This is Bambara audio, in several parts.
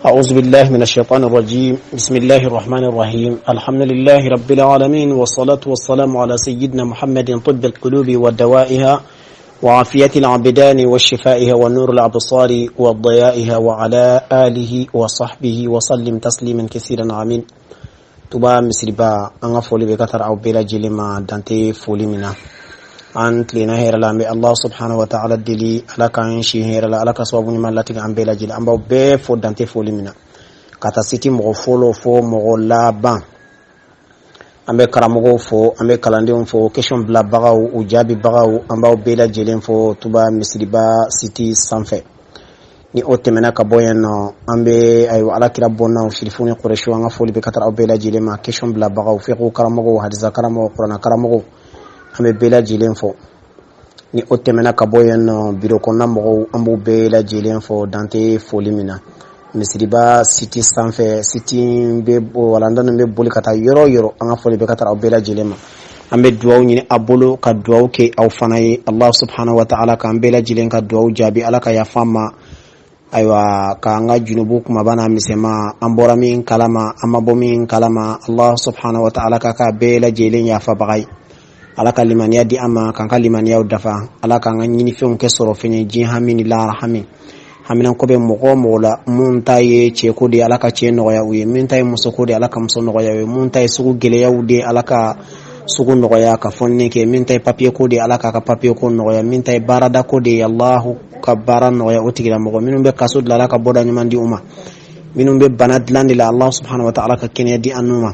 أعوذ بالله من الشيطان الرجيم. بسم الله الرحمن الرحيم. الحمد لله رب العالمين، والصلاة والسلام على سيدنا محمد طب القلوب ودوائها وعافية العبدان وشفائها ونور الأبصار وضيائها وعلى آله وصحبه وسلم تسليما كثيرا. آمين. تبا مسربا أنا فولي بكتر أو بلا جلما دانتي فولي منا أنت لنا هير لامي الله سبحانه وتعالى دلي على كان شي هير لا على كسوابني ما لاتي عن بلا جل أم باو فو دانتي فولي منا كاتا سيتي مغو فولو فو مغو لابان ambe karamogo fo ambe kalande fo question bla bagaw o jabi bagaw ambaw bela jelen fo tuba misriba city sanfe ni otemena ka boyeno ambe ay ala kira bonna shirifuni qurayshu anga foli be katar bela jelen ma question bla bagaw fi ko karamogo hadisa karamogo qur'ana karamogo ambe bela jelen fo ni otemena ka boyeno biro ko namogo ambo bela jelen fo dante foli mina misriba city sanfe city be walanda no be boli kata yoro yoro anga foli be kata obela jilema ambe duwaw ni abolo ka duwaw ke aw fanaye Allah subhanahu wa ta'ala ka ambela jilen ka duwaw jabi alaka ya fama aywa ka anga junubu kuma bana misema ambora min kalama amabo min kalama Allah subhanahu wa ta'ala ka bela jilen ya fa bagay alaka limaniya di ama kan kalimaniya udafa alaka anga nyini fion ke soro fenye jihamini la rahami haminan ko be mogo mola mun taye ce ko de alaka ce no ya uye min taye muso ko de alaka muso no ya uye mun taye sugu gele ya ude alaka sugu no ya ka fonne ke min taye papier ko de alaka ka papier ko no ya min taye barada ko de Allah ka baran no ya otigira mogo minum be kasud la alaka boda ni mandi umma minum be banad landi la Allah subhanahu wa ta'ala ka kenya di anuma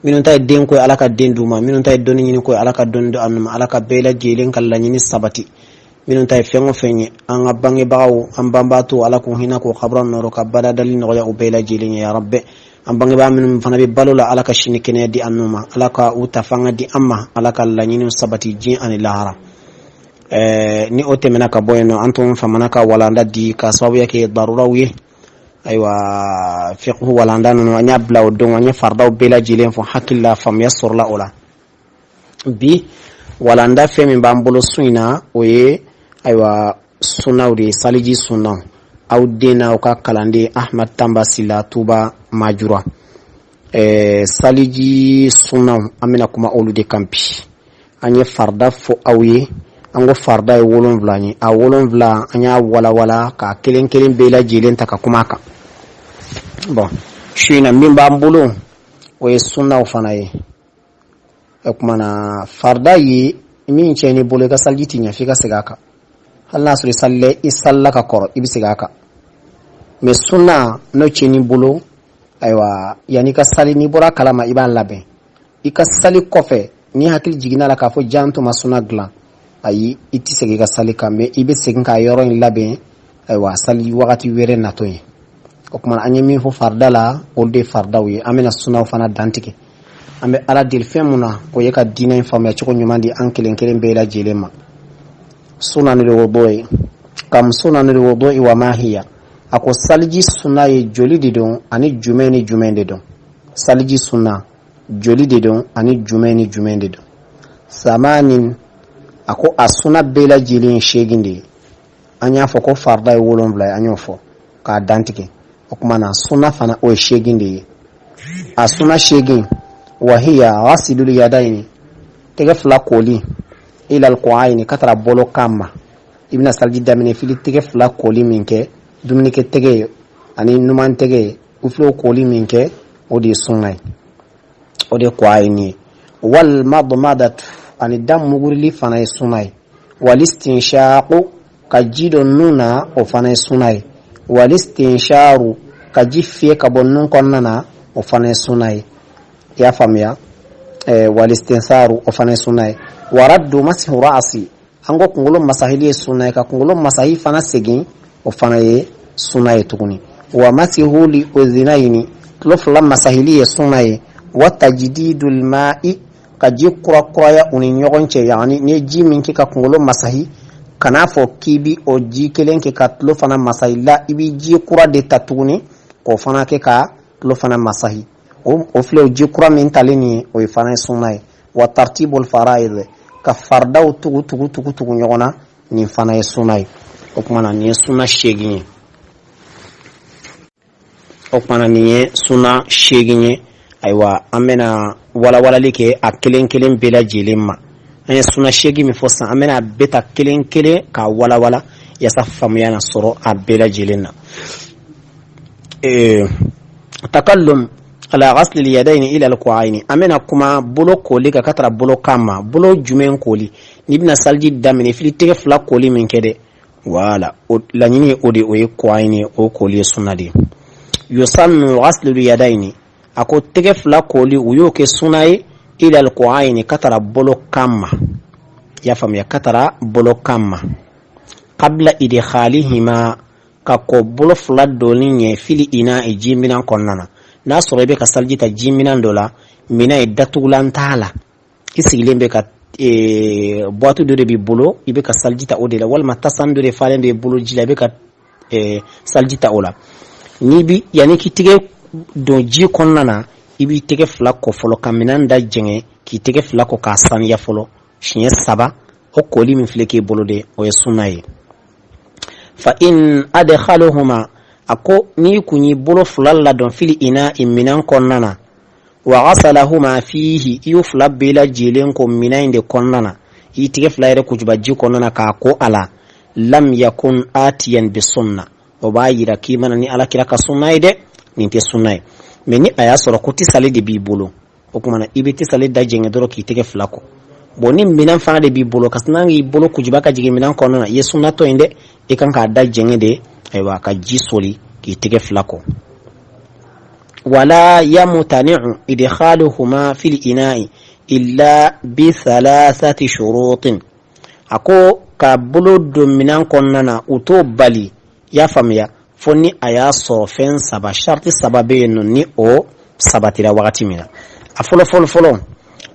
minum taye den ko alaka den duma minum taye doni ni ko alaka don do anuma alaka bela jelen kala ni sabati minun tay fengo fenye anga bangi bawo ambambatu ala ko hina ko khabran noro ka bada dalil no ya ubela jilin ya rabbe ambangi ba minun fana be balula ala ka shini kene di annuma ala ka utafanga di amma ala ka lanyinu sabati ji an lahara ni ote menaka boyno antum famanaka walanda di ka sababu yake darurawi aywa fiqhu walanda no anya blaw don anya fardaw bela jilin fo hakilla fam yasur la ola bi walanda femi bambolo suina oye aywa sunawde saliji sunna awdena o ka kalande Ahmad Tamba Sila Tuba Majura saliji sunna amina kuma olude kampi anye farda fo awye ango farda e wolon vlani a wolon vla anya wala wala ka kelen kelen bela jelen taka kuma ka bon shina mimba mbulu o sunna ufanaye kuma na farda yi min cheni bole ka saljiti nya fika sigaka Allah suri salle isallaka koro ibisigaka me sunna no cheni bolo aywa yani ka sali ni bora kalama iban labe ika sali kofe ni hakil jigina la ka fo janto masuna gla ayi iti sege ka sali kame ibe seginka yoro in labe aywa sali wakati were natoy okuma anyemi fo fardala olde fardawi amena sunna fana dantike ambe ala dil femuna ko yeka dina informe ci ko nyumandi ankelen kelen be la jelema sunan al-wudu'i kam sunan al-wudu'i wa ma hiya ako salji sunna ye joli de don ani jumeni jumende don salji sunna joli de don ani jumeni jumende don samanin ako asuna be la jelin sheginde anya fo ko farda e wolon vla anyo fo ka dantike okuma na sunna fana o sheginde asuna shegin وهي غسل اليدين تغفلا كولي الى القعين كتر بولو كاما ابن سالجي دامني في تغفلا كولي منك دومينيك تغي اني نومان تغي وفلو كولي منك ودي سوناي ودي قعيني والمضمضه ان الدم مغرلي فناي سوناي والاستنشاق كجيدو نونا او فناي سوناي والاستنشار كجيفي كبونن كوننا او فناي سوناي ya famia walistinsaru ofane sunai waraddu masihu ra'si ango kungulum masahili sunai ka kungulum masahi fana segin ofane sunai tukuni wa masihu li uzinaini lofla masahili sunai wa tajdidul ma'i kaji kura ya uninyogonche yani ne ji minki ka kungulum masahi kana fo kibi o ji kelenke ka lofana masahila ibi ji kura de tatuni ko fana ke ka lofana masahi o fle jikura min talini o ifana sunai wa tartibul faraid ka fardaw tugu nyogona ni fana sunai o kuma na ni sunna shegini o kumana nin ye suna 8 ye. Ayiwa an bɛna walawalali kɛ a kelen kelen bɛɛ lajɛlen ma. An ye suna 8 min fɔ sisan, an bɛna bɛɛ ta kelen kelen ka walawala yasa faamuya na sɔrɔ a bɛɛ lajɛlen na. Takallum ala ghasli al-yadayni ila al-ku'ayni. An bɛna kuma bolo koli ka tara bolo kama, bolo jumɛn koli. Ni bɛna salji daminɛ fili tɛgɛ 2 koli min kɛ dɛ. Voilà, laɲini o de o ye ku'ayni, o koli ye sunna de. Yusannu ghaslu al-yadayni. Ako tɛgɛ 2 koli u y'o kɛ sunna ye ila al-ku'ayni ka tara bolo kama. Ya faamuya, ka tara bolo kama. Qabla idkhalihima, ka ko bolo 2 doni ye fili ina e jiminan kɔnɔna. N'a sɔrɔ i bɛ ka salji ta jiminan dɔ la, mina ye datugulan t'a la, i sigilen bɛ ka boîte dɔ de b'i bolo, i bɛ ka salji ta o de la, walima tasan dɔ de falen b'i bolo ji la, i bɛ ka salji ta o la. Ni bi yani k'i tɛgɛ don ji kɔnɔna na, i b'i tɛgɛ 2 ko fɔlɔ ka minan da jɛngɛ k'i tɛgɛ 2 ko k'a saniya fɔlɔ siɲɛ 3. O koli min filɛ k'i bolo de o ye sunna ye. Fa in adkhaluhuma, ako ni kunyi bolo 2 ladon fili ina minan kɔnɔna na, wa ghasalahuma fihi, iyo 2 bɛɛ lajɛlen ko minan de kɔnɔna na, i tɛgɛ 2 yɛrɛ kujuba ji kɔnɔna na k'a ko ala, lam yakun atiyan bi sunna, o b'a yira k'i mana ni alakira ka sunna ye dɛ, nin tɛ sunna ye. Mais ni a y'a sɔrɔ ko tisale de b'i bolo, o kumana i bɛ tisale da jɛngɛ dɔrɔn k'i tɛgɛ 2 ko. Bon ni minan fana de b'i bolo, ka sina k'i bolo kujuba ka jigin minan kɔnɔna na, i ye sunna tɔ in dɛ, i kan k'a da jɛngɛ de, ayiwa ka ji soli k'i tɛgɛ 2 ko. Wala yamtani'u idkhaluhuma fil ina'i illa bi 3 shurutin. Ako ka bolo don minan kɔnɔna na u t'o bali, ya faamuya, fo ni a y'a sɔrɔ fɛn 3, sharti 3 bɛ yen nɔ ni o sabatira wagati min na. A fɔlɔ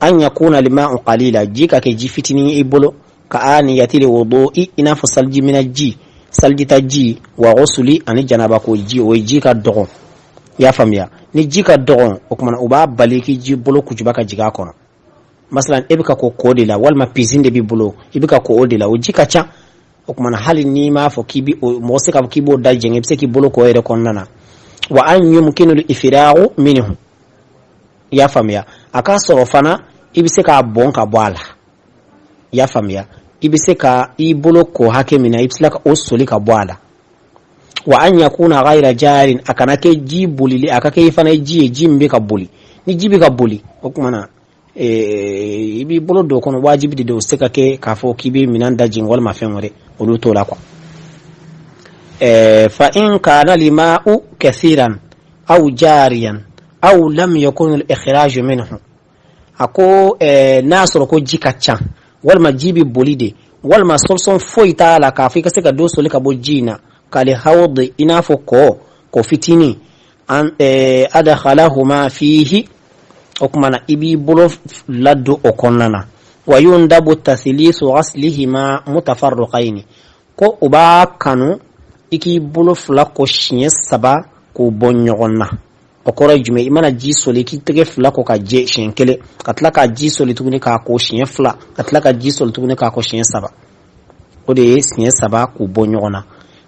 an yakuna lima'u qalila, ji ka kɛ ji fitinin i bolo, ka aniyati wudu'i, i n'a fɔ salji mina ji, saljita ji, wa ghusli ani janaba ko ji, o ji ka dɔgɔn. Ya faamuya, ni ji ka dɔgɔn o kumana u b'a bali k'i ji bolo kujuba ka jigin a kɔnɔ. Masalan e bɛ ka ko de la, walima piscine de b'i bolo, i bɛ ka ko o de la, o ji ka ca. O kumana hali ni m'a fɔ k'i bi mɔgɔ se ka fɔ k'i b'o da jɛngɛ, i bɛ se k'i bolo ko yɛrɛ kɔnɔna na. Wa an yumkinu al-ifraghu minhu, ya faamuya, a ka sɔrɔ fana i bɛ se k'a bɔn ka bɔ a la. Ya faamuya, i bɛ se ka i bolo ko hakɛ min na, i bɛ se ka o soli ka bɔ a la. Wa an yakuna ghayra jarin, a kana kɛ ji bolili, a ka kɛ i fana ye ji ye, ji min bɛ ka boli. Ni ji bɛ ka boli, o kumana i b'i bolo don o kɔnɔ, wajibi de don, o se ka kɛ k'a fɔ k'i bɛ minan da jigin walima fɛn wɛrɛ, olu t'o la quoi. Fa in kana lima'u kathiran aw jariyan aw lam yakun al-ikhraj minhu. Ako n'a sɔrɔ ko ji ka ca, walima ji bɛ boli de, walima solution foyi t'a la k'a fɔ i ka se ka do soli ka bɔ ji in na, k'ale hawd i n'a fɔ ko fitinin, adkhalahuma fihi, o kumana i b'i bolo ladon o kɔnɔna na. Wa yundabu tathlisu ghaslihima mutafarriqayn, ko u b'a kanu i k'i bolo 2 ko siɲɛ 3 k'u bɔ ɲɔgɔn na. O kɔrɔ ye jumɛn? I mana ji soli k'i tɛgɛ 2 ko ka jɛ siɲɛ 1, ka tila ka ji soli tuguni k'a ko siɲɛ 2, ka tila ka ji soli tuguni k'a ko siɲɛ 3. O de ye siɲɛ 3 k'u bɔ ɲɔgɔn na.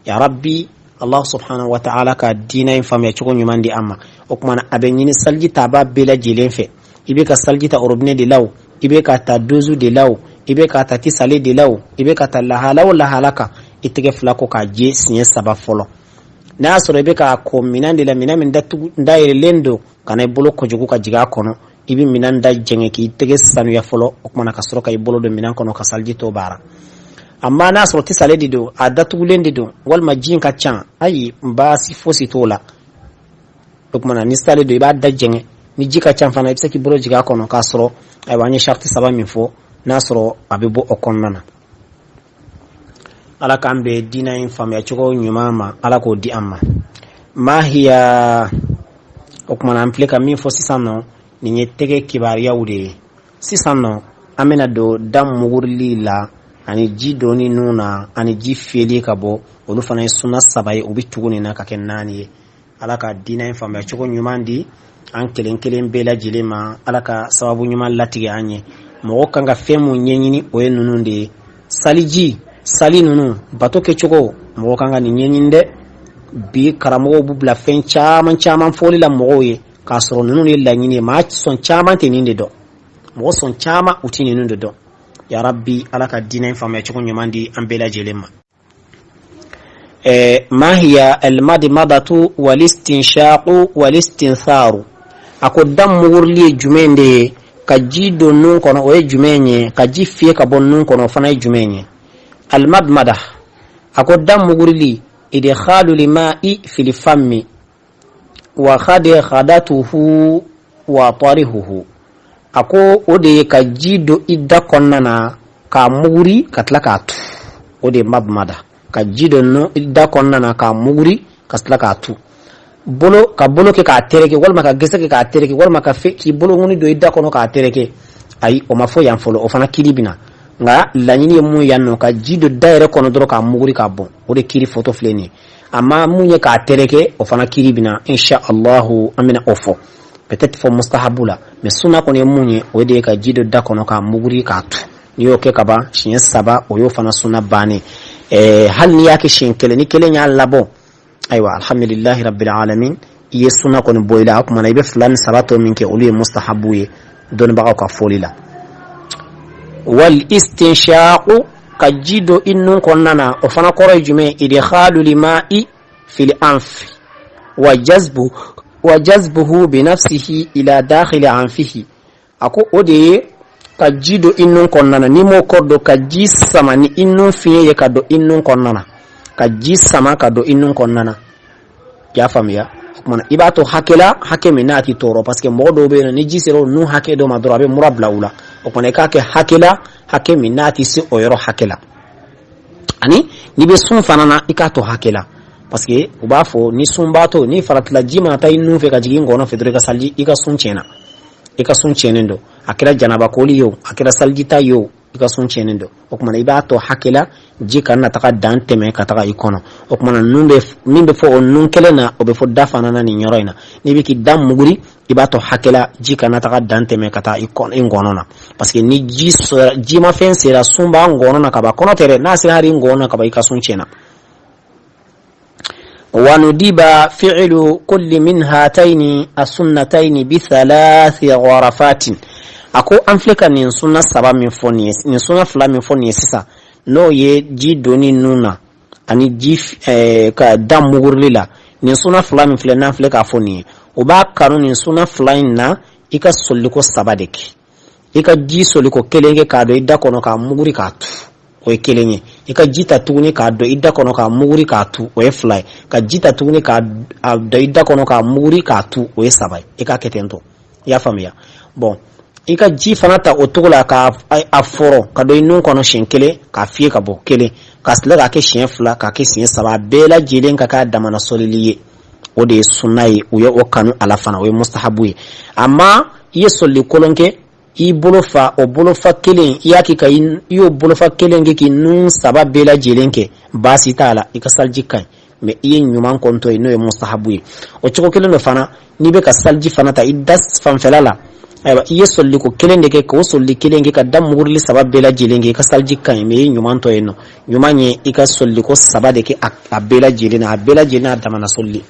Ya rabbi, Allah subhanahu wa ta'ala ka diina in faamuya cogo ɲuman di an ma. O kumana a bɛ ɲini salji taaba bɛɛ lajɛlen fɛ. I bɛ ka salji ta robinet de la o, i bɛ ka ta dozu de la o, i bɛ ka ta tisale de la o, i bɛ ka ta lahala o lahala kan, i tɛgɛ 2 ko ka jɛ siɲɛ 3 fɔlɔ. N'a y'a sɔrɔ i bɛ ka ko minan de la, minan min dayɛlɛlen don, kana i bolo kojugu ka jigin a kɔnɔ, i bɛ minan da jɛngɛ k'i tɛgɛ sanuya fɔlɔ, o kumana ka sɔrɔ ka i bolo don minan kɔnɔ ka salji to baara. Amma n'a sɔrɔ tisale de don, a datugulen de don, walima ji ka ca, ayi baasi fosi t'o la. O kumana ni tisale don i b'a da jɛngɛ, ni ji ka ca fana i bɛ se k'i bolo jigin a kɔnɔ k'a sɔrɔ ayiwa an ye sharti 3 min fɔ, n'a sɔrɔ a bɛ bɔ o kɔnɔna na. Ala k'an bɛ diina in faamuya cogo ɲuman ma, Ala k'o di an ma. Mahiya, o kumana an filɛ ka min fɔ sisan nɔ, nin ye tɛgɛ kibaruyaw de ye. Sisan nɔ an bɛna don da mugurili la, ani ji doni nun na, ani ji fiyɛli ka bɔ, olu fana ye sunna 3 ye, u bɛ tugu nin na ka kɛ 4 ye. Ala ka diina in faamuya cogo ɲuman di an kelen kelen bɛɛ lajɛlen ma. Ala ka sababu ɲuman latigɛ an ye. Mɔgɔ kan ka fɛn mun ɲɛɲini o ye ninnu de ye. Saliji, sali ninnu bato kɛcogo mɔgɔ kan ka nin ɲɛɲini dɛ. bi karamo bu bla fen chaman foli la moye ka soro nunu ni la nyini ma son chaman te ninde do mo son chama utini ninde do ya rabbi alaka dina infama chiko nyamandi ambela jelema ما هي المضمضة والاستنشاق والاستنثار ako dam mugurli jumende ka jido nun kono o jumenye ka jifie ka bon nun kono fana jumenye al madmada ako dam mugurli idkhalu lima'i fil fammi wa khadatuhu wa tarihuhu ako ode ka jido idda konnana ka muguri katlakatu ode madmada ka jido no idda konnana ka muguri katlakatu bolo ke ka tereke wal maka gese ke ka tereke wal maka fe ki bolo ngoni do idda kono ka tereke ay o mafo yan folo o fana kilibina nga lanyini mu yanno ka jido daire kono dro ka muguri ka bon o de kiri photo fleni amma munye ka tereke o fana kilibina insha Allah amina ofo peut-être fo mustahabula mais sunna kono munye o de ka jido da kono ka muguri ka tu niyo ke kaba shin saba o yo fana sunna bane hal ni yake shin kele ni kele nya labo aywa alhamdulillah rabbil alamin yesuna kon boyla ak manay be flan sabato minke uli mustahabuye don baga ka folila wal istinshaq kajido innun konnana o fana koro jume idkhalu lima'i fil anf wa jazbuhu bi nafsihi ila dakhil anfihi ako ode kajido innun konnana ni mo kordo kaji samani innun fiye kado innun konnana kaji sama kado innun konnana ya famiya mana ibato hakela hakemi nati toro parce que modo be ni jisero nu hake do madro be murabla ula o kone ka ke hakela hakemi nati si oyoro hakela ani ni be sun fanana ikato hakela parce que ubafo ni sumbato ni faratla jima ta inu fe ka jigi ngono fe dore ka salji ika sun chenendo akira janaba koli yo akira salji ta yo ika sun chenendo o kuma ibato hakela jika na taka dante me ka taka ikono o kuma nimbe fo nun kelena o be fo dafana na ni nyoroina ni biki dam muguri ibato hakela jika na taka dante me ka ta ikono ngonona parce que ni jima fen sera sumba ngonona ka ba kono tere na sira ri ngona ka ba ika sun chena وندب فعل كل من هاتين السنتين بثلاث غرفات ako amfleka ni sunna saba min fonies ni sunna fla min fonies sisa no ye ji doni nuna ani ji ka dam mugurlila ni sunna fla min fle na fleka foni o ba kanu ni sunna fla na ika soliko sabadeki ika ji soliko kelenge ka do idda kono ka muguri ka tu o kelenge ika jita tuguni ka do idda kono ka muguri ka tu o fly ka jita tuguni ka do idda kono ka muguri ka tu o sabai ika ketento ya famia bon ika ji fanata otugula ka aforo ka do inun kono shenkele ka fie ka bo kele ka sla ka ke shen fla ka ke shen saba bela jilen ka damana soliliye o de sunai o yo kanu ala fana o mustahabu amma ye solli kolonke i bolofa o bolofa kelen yaki ka yo bolofa kelen ke nun saba bela jilenke basi tala ika salji kai me iye nyuman konto no e mustahabu o choko kelen no fana ni be ka salji fanata idas fanfelala aywa iye solli ko kelende ke ko solli kelenge ka dam mugurli sabab bela jilenge ka salji kan me nyuman to eno nyumanye ika solli ko sabade ke abela jilena abela jilena damana solli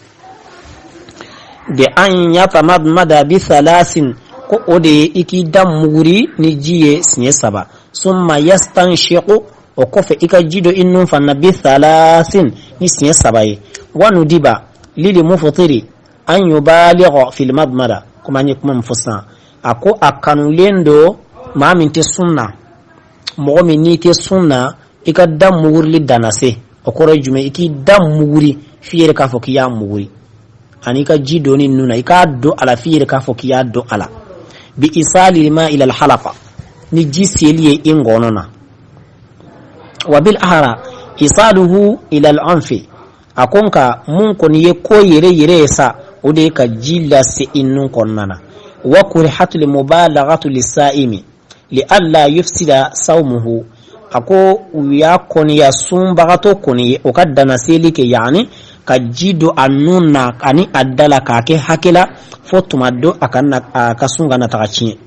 de an ya famad mada bi thalathin ko ode iki dam muguri ni jiye sinye saba summa yastanshiqu o kofe ika jido innun fanna bi thalathin ni sinye sabaye wanu diba lili muftiri an yubaligha fil madmada kuma ni kuma mfusa ako akanulendo mamin te sunna mo mi ni te sunna ika dam mugurli danase okoro jume iki dam muguri fiere ka foki ya muguri anika jido ni nuna ika do ala fiere ka foki ya do ala bi isali ma ila al halaqa ni jiseliye ingonona wa bil ahara isaluhu ila al anfi akonka mun ko ni ko yere sa ode ka jilla se innun konnana wa kurihat li mubalaghatu lisaimi li alla yufsida sawmuhu ako ya koni ya sumbagato koni o kaddana selike yani ka jido annuna ani addala ka ke hakila fotumaddo akanna kasunga na takachi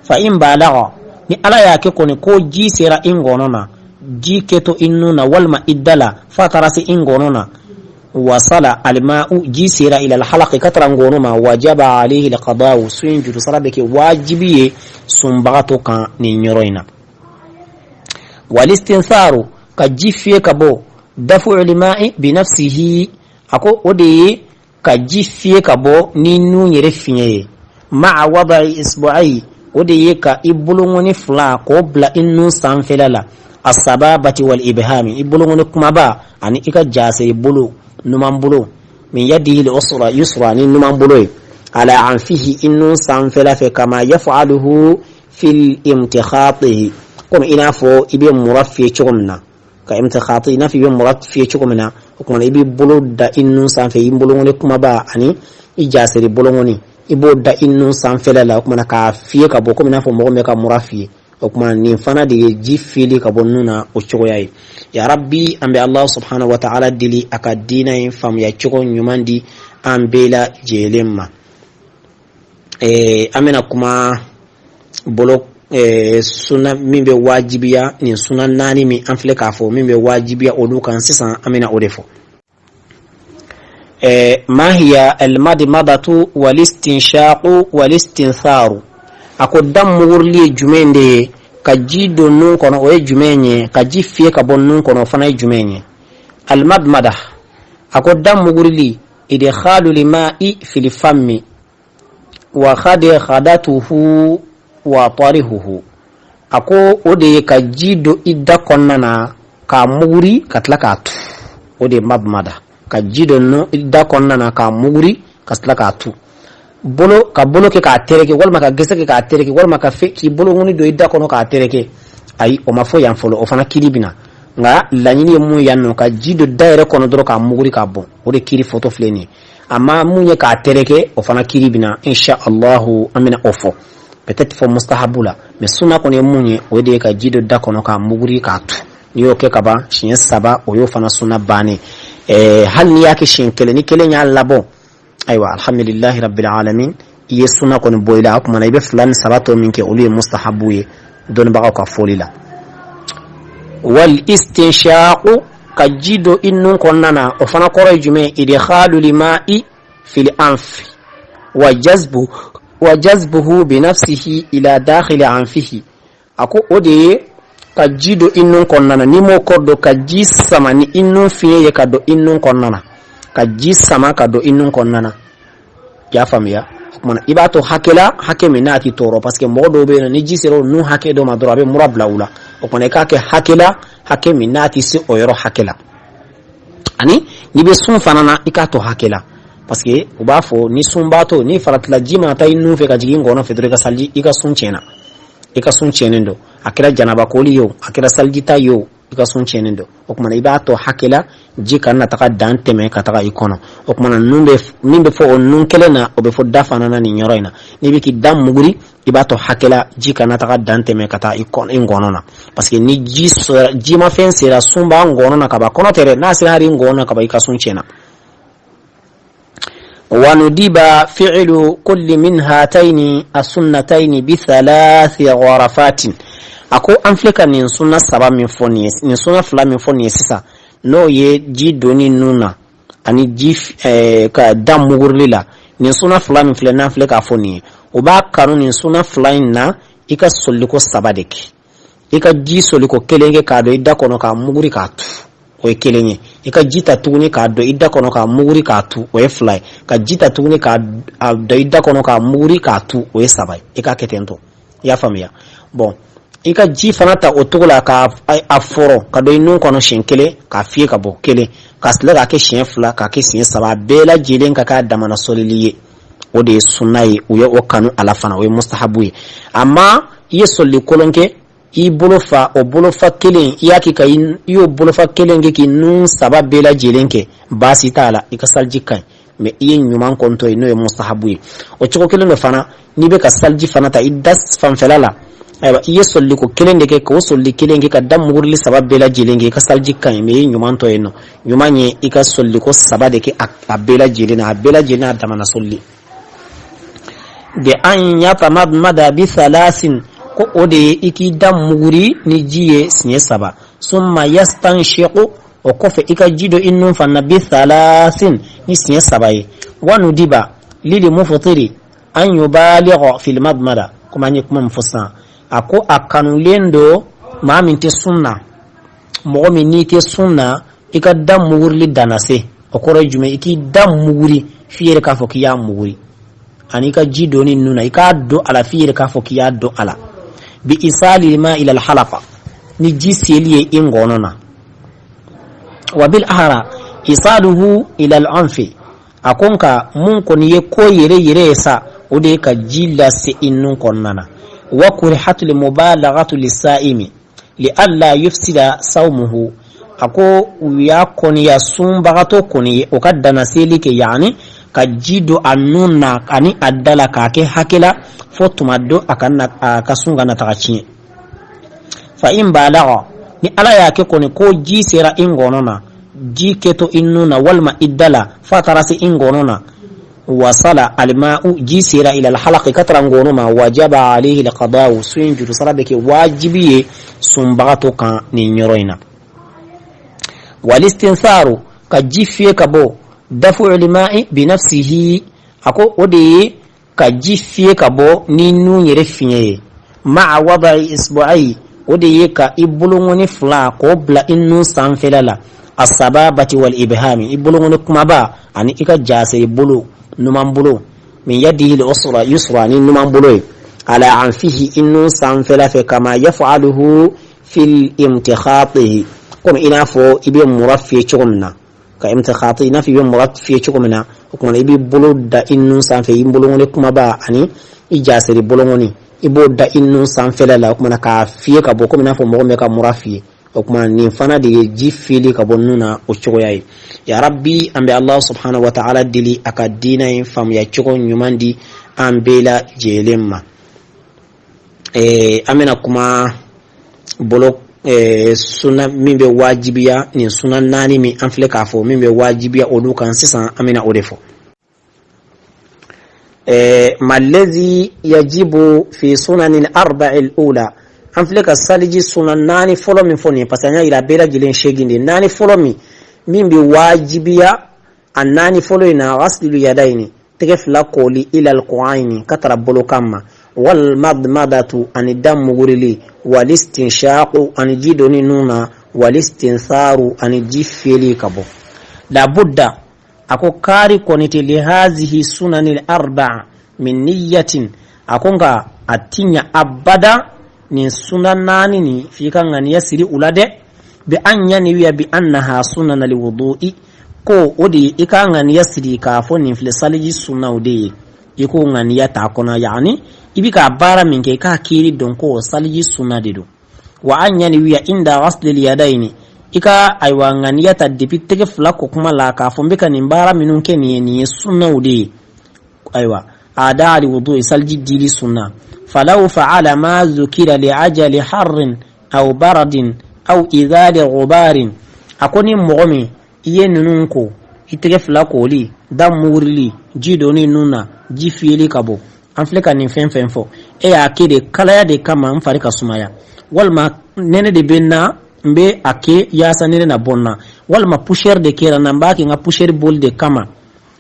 fa in balagha ni ala yake koni ko ji sera ingonona ji keto innuna walma iddala fatarasi ingonona wasala alma'u jisira ila alhalaq katrangono ma wajaba alayhi alqada'u sunjudu salabeke wajibiye sumbagato kan ni nyoroina walistinsaru kajifie kabo dafu alma'i binafsihi ako ode kajifie kabo ni nunyere finye ma'a wada'i isbu'i ode ka ibulungoni fla ko bla innu sanfelala asbabati wal ibhami ibulungoni kuma ba ani ika jase ibulu numan bulu min yadihi al-usra yusra ni numan bulu ala anfihi innu sanfala fa kama yaf'aluhu fil imtikhatihi kuma ina fo ibe muraffi chugumna ka imtikhati ina fi muraffi chugumna kuma ibe bulu da innu sanfe imbulungoni kuma ba ani ijasiri bulungoni ibo da innu sanfala la kuma ka fiye ka bo kuma ina fo mo me ka muraffi kuma ni fana de jifili ka bonnuna o chogoyai ya rabbi ambe Allah subhanahu wa ta'ala dili akadina in fam ya chogo nyumandi ambela jelemma amena kuma bolo sunna mimbe wajibiya ni sunna nani mi anfle kafo mimbe wajibiya olukan sisan amena odefo ma hiya al-madmadatu wal-istinshaqu wal-istintharu akodam mugurli jumende kaji donnun kono o jumenye kaji fie ka bonnun kono fana jumenye al-madmada akodam mugurli idkhalu lima'i fil fammi wa khadatuhu wa tarihuhu ako ode kaji do idda konnana ka muguri katlakatu ode madmada kaji donno idda konnana ka muguri katlakatu bolo ka bolo ke ka tereke walma ka gese ke ka tereke walma ka fe ki bolo ngoni do idda kono ka tereke ay o mafo yan folo o fana kiribina nga lanyini mu yanno ka jido daire kono dro ka muguri ka bon o de kiri photo fleni amma munye ka tereke o fana kiribina insha Allah amina ofo peut-être fo mustahabula mais sunna kono munye o de ka jido da kono ka muguri ka tu niyo ke kaba shin saba o yo fana sunna bane hal ni yake shin kele ni kele nya labo aywa alhamdulillahi rabbil alamin yesuna kon boyla akuma na be fulan sabato minke uli mustahabuye don baga ka folila wal istinshaqu kajido innun konnana o fana koro jume idkhalu lima'i fil anf wa jazbuhu bi nafsihi ila dakhil anfihi ako ode kajido innun konnana nimo koddo kaji samani innun fiye kado innun konnana kaji sama kado innun konnana ya famiya kuma ibato hakela hakemi nati toro parce que modo be ni jisero nu hake do madro be murabla ula o kone ka ke hakela hakemi nati si oyro hakela ani ni be sun fanana ikato hakela parce que ubafo ni sumbato ni faratla jima tay nu fe ka jigi ngono fedre ka salji ika sun chenendo akira janaba koli yo akira saljita yo ika sun chenendo o kuma ibato hakela jika na taka dante me ka taka ikono o kuma nimbe fo nun kelena o be fo dafana na ni nyoroina ni biki dam muguri ibato hakela jika na taka dante me ka ta ikono ingonona parce que ni jima fen sera sumba ngonona ka ba kono tere na sira hari ngona ka ba ika sun chena wa nudiba fi'lu kulli min hataini as-sunnataini bi thalathi gharafatin ako amfleka ni sunna saba min foni ni sunna fla min foni sisa no ye ji doni nuna ani ji ka dam mugurlila ni sunna fla min fle na fle ka foni o ba kanu ni sunna fla na ika soliko sabadeki ika ji soliko kelenge ka do idda kono ka muguri ka tu o kelenge ika jita tuguni ka do idda kono ka muguri ka tu o fly ka jita tuguni ka do idda kono ka muguri ka tu o sabai ika ketento ya famia bon ika ji fanata otugula ka aforo ka do inu kono shenkele ka fie ka bo kele ka sle ka ke shen fla ka ke sin saba bela jilen ka damana soliliye o de sunnayi o ye o kanu ala fana o ye mustahabu amma ye solli kolonke i bolofa o bolofa kelen yaki ka yo bolofa kelen ke ki nun saba bela jilen ke basi tala ika salji kan me iye nyuman konto no ye mustahabu o choko kelen fana ni be ka salji fana ta idas fanfelala aywa iye solli ko kelen de ke ko solli kelen ke ka dam mugurli sabab bela jilenge ka salji kan me nyuman to eno nyumanye ika solli ko sabade ke abela jilena abela jilena damana solli de an yatamad mada bi thalathin ko ode iki dam muguri ni jiye sinye saba summa yastanshiqu وكوف إكا جيدو إنو فالنبي ثلاثين نسنية سبعي وندبا للمفطر أن يبالغ في المضمرة كما يكون مفصنا أكو أكانو لندو ما من تسنة مغمي نيتي سنة إكا دم مغري لدانسي أكورا جمع إكي دم مغري فيه كافو كيا مغري أني إكا جيدو نينونا إكا دو على فيه كافو كيا دو على بإصال الماء إلى الحلقة نجي سيلي إنغونونا وبالأحرى إصاله إلى العنف أكونك ممكن يكو يري يسا وديك جيلا سئنون كوننا وكرهت المبالغة للسائم لألا يفسد صومه أكو ويكون يصوم بغتو كوني وكدنا سيلك يعني كجيدو أنونا كاني أدلا كاكي حكلا فوتمادو أكنا كسونغانا تغشين فإن بالغ ni ala yake koni ko ji sera ingonona ji keto innuna walma iddala fatarasi ingonona wasala alma'u ji sera ila alhalaqi katrangonoma wajaba alayhi alqada'u sunjudu salabeke wajibiye sumbagato kan ni nyoroina walistinsaru ka jifiye kabo dafu alma'i binafsihi ako ode ka jifiye kabo ni nunyere finye ma'a wada'i isbu'i ode yeka ibulungoni fla ko bla innu sanfelala asbabati wal ibhami ibulungoni kuma ba ani ika jase ibulu numambulu min yadihi al usra yusra ni numambulu ala anfihi innu sanfela fe kama yaf'aluhu fil imtikhatihi kuma ina fo ibe muraffi chukumna ka imtikhati na fi muraffi chukumna kuma ibe bulu da innu sanfe ibulungoni kuma ba ani ijase ibulungoni ibo da innu sanfela la kuma ka fiye ka boko mina fo mo me ka murafi kuma ni fana de jifili ka bonnuna o chugo yayi ya rabbi ambe allah subhanahu wa ta'ala dili akadina in fam ya chugo nyumandi ambela jelemma amena kuma bolo sunna mimbe wajibiya ni sunna nani mi anfle ka fo mimbe wajibiya o dukan sisan amena odefo ما الذي يجب في سنن الأربع الأولى أنفلك السالجي سنن ناني فلو من فوني بسانيا إلى بيلا جلين شيغين دي ناني فلو من بواجبية الناني فلو إنا غسل اليدين تغف لقولي إلى القعين كتربلو كما والمضمضة أن الدم مغرلي والاستنشاق أن جيدوني نونا والاستنثار أن جيفيلي كبو لابد ako kari konite li hazihi sunanil arba'a min niyyatin akonga atinya abada ni sunan nani ni fika ngani yasiri ulade bi anyani wiya bi annaha sunanal wudu'i ko odi ika ngani yasiri ka foni fil saliji sunna odi iko ngani yata kona yani ibika bara minke ka kiri don ko saliji sunna dedo wa anyani wiya inda ghaslil yadaini ika aiwanganiyata dipitege flako kuma la ka fombeka nimbara minunke ni sunna udi aiwa adali wudu salji dili sunna falau fa'ala ma zukira li ajali harrin aw baradin aw idhali ghubarin akoni mogomi iye nununko itege flako li dam murli jidoni nuna jifili kabo anfleka ni fenfenfo akede kala ya de kama mfarika sumaya walma nene de benna mbe ake yasa nene na bonna walma pusher de kera nambaki nga pusher bol de kama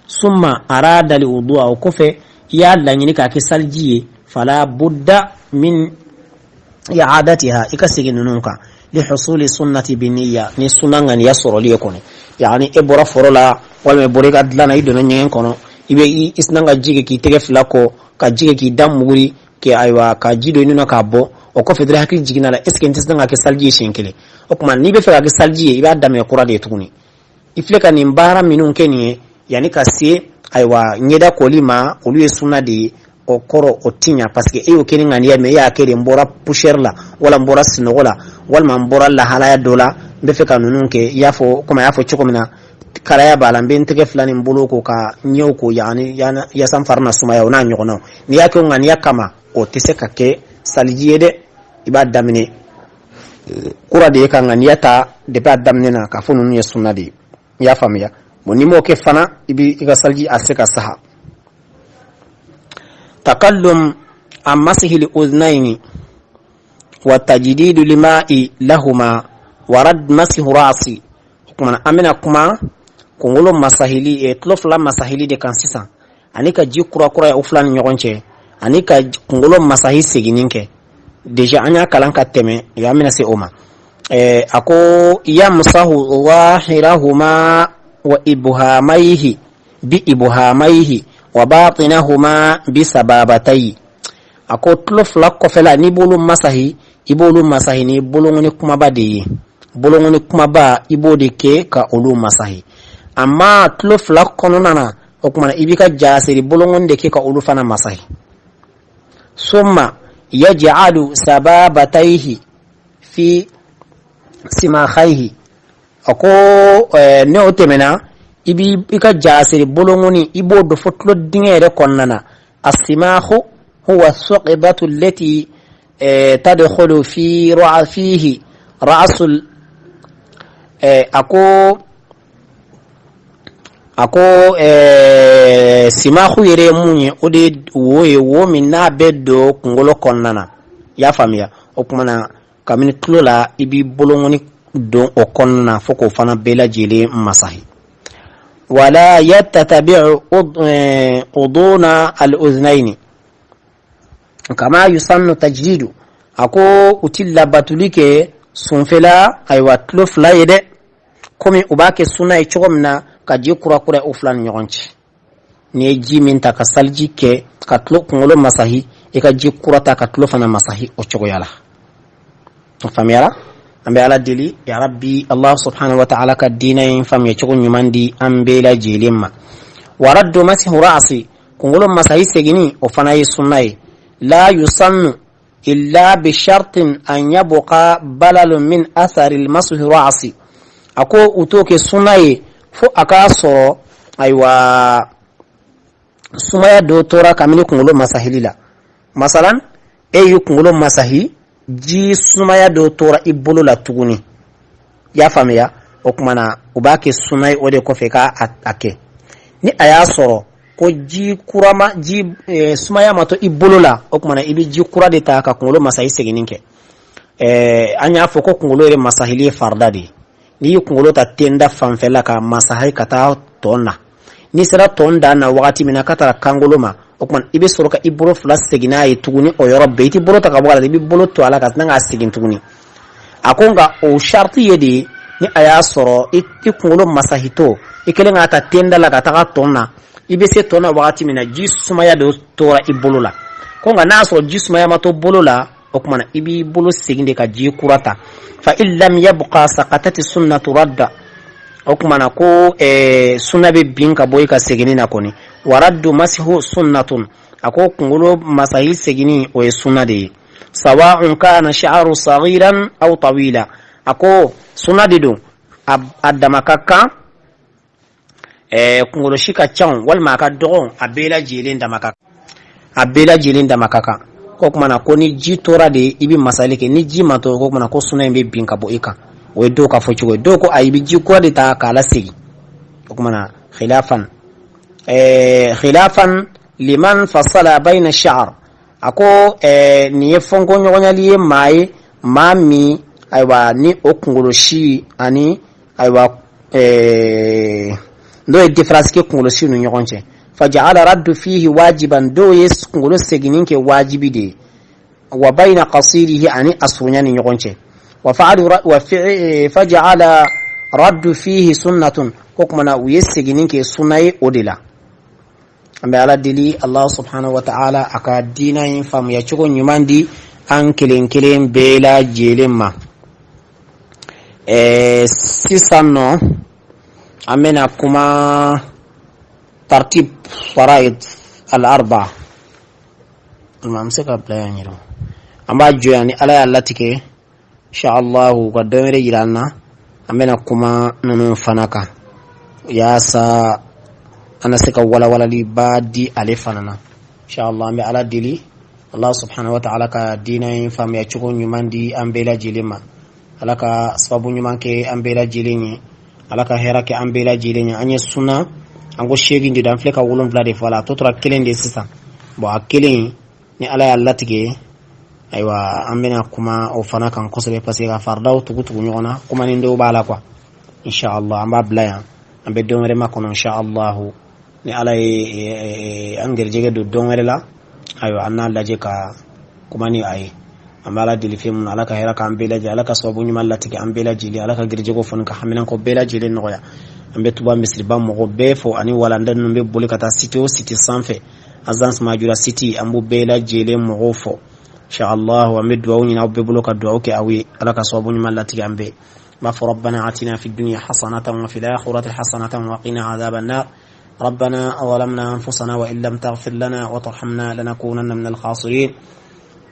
summa arada li udua au kofe ya lanyini ka ke saljiye fala budda min i'adatiha ikasigi nununka li husuli sunnati biniyya ni sunanga ni yasoro li yakoni yani ebora forola walma borega adlana ido nyen kono ibe isnanga jige ki tege flako ka jige ki damuri ke aywa ka jido inuna ka bo o ko fedra hakki jigina la eske ntis nga ke salji shinkele o kuma ni be fega ke salji iba dame qura de tukuni ifleka ni mbara minun keniye yani ka se aywa nyeda kolima oluye sunna de o koro o tinya parce que eyo keni ngani ya me ya kere mbora pusher la wala mbora sinogola wala mbora la halaya dola be feka nunun ke yafo kuma yafo chukomina karaya balambe ntege fulani mbolo ko ka nyew ko yani yana ya samfarna suma ya ona nyono ni yake ngani yakama o tiseka ke salji de iba damine kura de ka ngani yata de ba damne na ka funu ya sunna de ya famiya monimo ke fana ibi iga salji aseka saha takallum am masihi li udhnaini wa tajdidu lima'i lahuma wa rad masihu ra'si kuma amina kuma kungolo masahili tlofla masahili de kan sisan ani ka ji kura kura ya uflan nyogonche ani ka kungolo masahi segininke deja anya kalanka teme ya amina se oma ako yamsahu zahirahuma wa ibhamaihi bi ibhamaihi wa batinahuma bi sababatai ako tlofla kofela ni bolu masahi ibolu masahi ni bolongoni kuma ba de bolongoni kuma ba ibode ke ka olu masahi amma tlofla kononana okuma ibika jasiri bolongon de ke ka olu fana masahi summa yaj'alu sababataihi fi simakhaihi ako ne otemena ibi ika jasiri bolongoni ibo do fotlo dingere konnana as-simakhu huwa as-suqibatu allati tadkhulu fi fihi ra'sul ako simakhu yere munye ode woye wo minna beddo kungolo konnana ya famia okumana kamini tulola ibi bolongoni don o konna foko fana bela jele masahi wala yattatabi'u uduna al-uznaini kama yusannu tajdidu ako utilla batulike sunfela aywa tlofla yede komi ubake sunay chogomna ka ji kura kura uflan nyogonchi ne ji min ta ka salji ke ka tlo kungolo masahi e ka ji kura ta ka tlo fana masahi o chogo yala famiyala ambe ala dili ya rabbi allah subhanahu wa ta'ala ka dinayin fam ya chogo nyumandi ambe la jilimma waraddu masihu ra'si kungolo masahi segini o fana yi sunay la yusannu illa bi shartin an yabqa balalun min athari al-masih ra'si ako utoke sunay fo aka soro aywa sumaya do tora kamini kungolo masahilila masalan yu kungolo masahi ji sumaya do tora ibolo la tuguni ya famia okumana ubake sunay ode ko feka ake ni aya soro ko ji kurama ji sumaya mato ibolo la okumana ibi ji kura de ta ka kungolo masahi segininke anya fo ko kungolo re masahili fardadi ni kungolo ta tenda fanfela ka masahi kata tonna ni sera tonda na wakati mina katara kangoloma okman ibe soroka ibolo flas segina yi tuguni o yoro beiti bolo ta kabala ibe bolo to ala ka nanga segin tuguni akonga o sharti yedi ni aya soro kungolo masahito ikelenga ta tenda la kata tonna ibe se tonna wakati mina jisumaya do tora ibolo la konga naso jisumaya mato bolo la okman ibe bolo seginde ka ji kurata fa illam yabqa saqatati sunnatu radda okumana ko sunna be binka boy ka segini na koni waraddu masihu sunnatun ako kungolo masahi segini o sunna de sawa'un kana sha'ru saghiran aw tawila ako sunna de do adamakaka kungolo shika chan wal maka dogon abela jilin da makaka ko kuma na ko ni ji tora de ibi masalike ni ji mato ko kuma na ko sunna be binka boy ka we do ka fochi do ko ayibi ji ko de ta kala sigi ko kuma na khilafan liman fasala bayna ash-sha'r ako ni yefongo nyonyali mai mami aywa ni okungolo shi ani aywa do difference ke kungolo shi no nyogonche faja'ala raddu fihi wajiban do yes kungolo segininke wajibi de wa bayna qasirihi ani asrunyani nyogonche فجعل رد فيه سنة حكمنا ويسجنينك سنة أدلا أما على دلي الله سبحانه وتعالى أكادينا ينفهم يشكون يماندي أنكلين كلين بلا جيلما سيسانو أمنا كما ترتيب فرائض الأربعة الممسكة بلا يعني أما جواني على اللاتك inshallah ga domere yiranna amena kuma nunun fanaka ya sa ana sika wala li badi alifanana inshallah me ala dili Allah subhanahu wa ta'ala ka dina yin fam ya chugo nyumandi ambela jilima alaka sababu nyumanke ambela jilinyi alaka herake ambela jilinyi anye sunna ango shegi ndi dan fleka wolon vlade fala totra kelen de sisa bo akelen ni ala ya latige aywa amena kuma o fana kan kosebe parce que fardaw tugu nyona kuma ni ndo bala kwa inshallah amba blaya ambe dongere makko non inshallah ni ala angere jege do dongere la ayo anna laje ka kumani ay amala dili fim ala ka hera ka ambela je ala ka sabu nyuma lati ka ambela jili ala ka girje ko fon ka haminan ko bela jili no ya ambe tuba misri ba mo be fo ani wala ndan no be boli kata city o city sanfe azans majura city ambu bela jili mo fo inshallah wa mid wa nyina be bolo ka do ke awi ala ka sabu nyuma lati ka ambe ما ربنا آتنا في الدنيا حسنة وفي الآخرة حسنة وقنا عذاب النار ربنا ظلمنا أنفسنا وإن لم تغفر لنا وترحمنا لنكونن من الخاسرين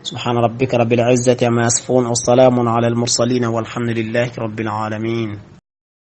سبحان ربك رب العزة عما يصفون والسلام على المرسلين والحمد لله رب العالمين.